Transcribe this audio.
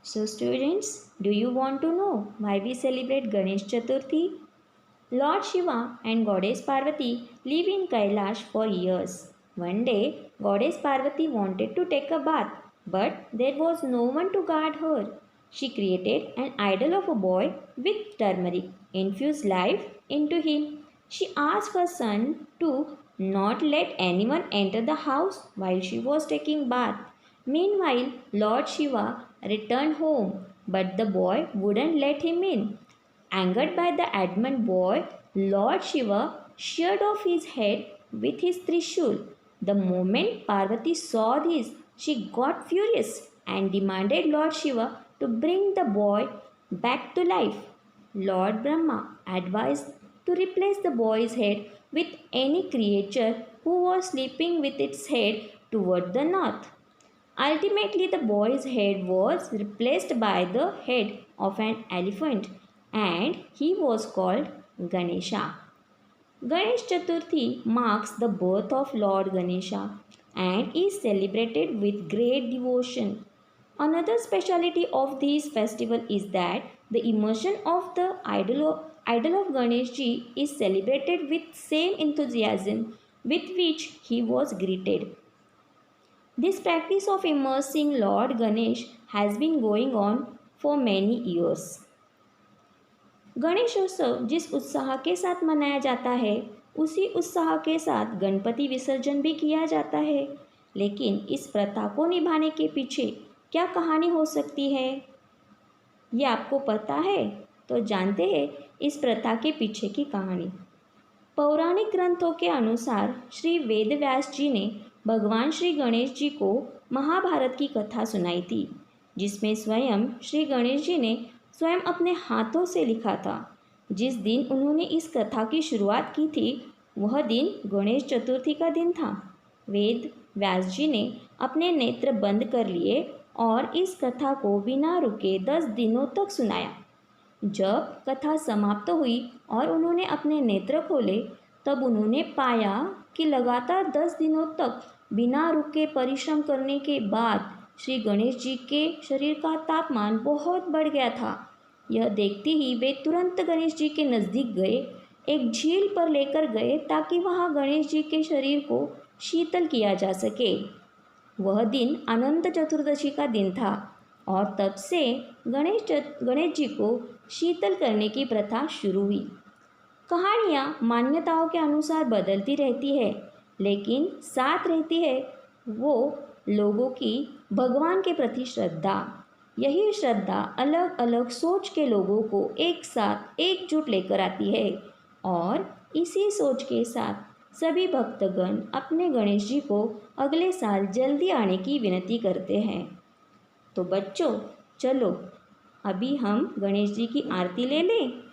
So students, do you want to know why we celebrate Ganesh Chaturthi? Lord Shiva and Goddess Parvati live in Kailash for years. One day, Goddess Parvati wanted to take a bath, but there was no one to guard her. She created an idol of a boy with turmeric, infused life into him. She asked her son to not let anyone enter the house while she was taking bath. Meanwhile, Lord Shiva returned home, but the boy wouldn't let him in. Angered by the adamant boy, Lord Shiva sheared off his head with his trishul. The moment Parvati saw this, she got furious and demanded Lord Shiva to bring the boy back to life. Lord Brahma advised to replace the boy's head with any creature who was sleeping with its head toward the north. Ultimately, the boy's head was replaced by the head of an elephant and he was called Ganesha. Ganesh Chaturthi marks the birth of Lord Ganesha and is celebrated with great devotion. Another speciality of this festival is that the immersion of the idol of Ganeshji is celebrated with same enthusiasm with which he was greeted. This practice of immersing Lord Ganesh has been going on for many years. Ganeshotsav जिस उत्साह के साथ मनाया जाता है उसी उत्साह के साथ गणपति विसर्जन भी किया जाता है। लेकिन इस प्रथा को निभाने के पीछे क्या कहानी हो सकती है, ये आपको पता है? तो जानते हैं इस प्रथा के पीछे की कहानी। पौराणिक ग्रंथों के अनुसार श्री वेद व्यास जी ने भगवान श्री गणेश जी को महाभारत की कथा सुनाई थी, जिसमें स्वयं श्री गणेश जी ने स्वयं अपने हाथों से लिखा था। जिस दिन उन्होंने इस कथा की शुरुआत की थी वह दिन गणेश चतुर्थी का दिन था। वेद व्यास जी ने अपने नेत्र बंद कर लिए और इस कथा को बिना रुके 10 दिनों तक सुनाया। जब कथा समाप्त हुई और उन्होंने अपने नेत्र खोले तब उन्होंने पाया कि लगातार 10 दिनों तक बिना रुके परिश्रम करने के बाद श्री गणेश जी के शरीर का तापमान बहुत बढ़ गया था। यह देखते ही वे तुरंत गणेश जी के नज़दीक गए, एक झील पर लेकर गए ताकि वहाँ गणेश जी के शरीर को शीतल किया जा सके। वह दिन अनंत चतुर्दशी का दिन था और तब से गणेश जी को शीतल करने की प्रथा शुरू हुई। कहानियाँ मान्यताओं के अनुसार बदलती रहती है, लेकिन साथ रहती है वो लोगों की भगवान के प्रति श्रद्धा। यही श्रद्धा अलग अलग सोच के लोगों को एक साथ एकजुट लेकर आती है और इसी सोच के साथ सभी भक्तगण अपने गणेश जी को अगले साल जल्दी आने की विनती करते हैं। तो बच्चों, चलो अभी हम गणेश जी की आरती ले लें।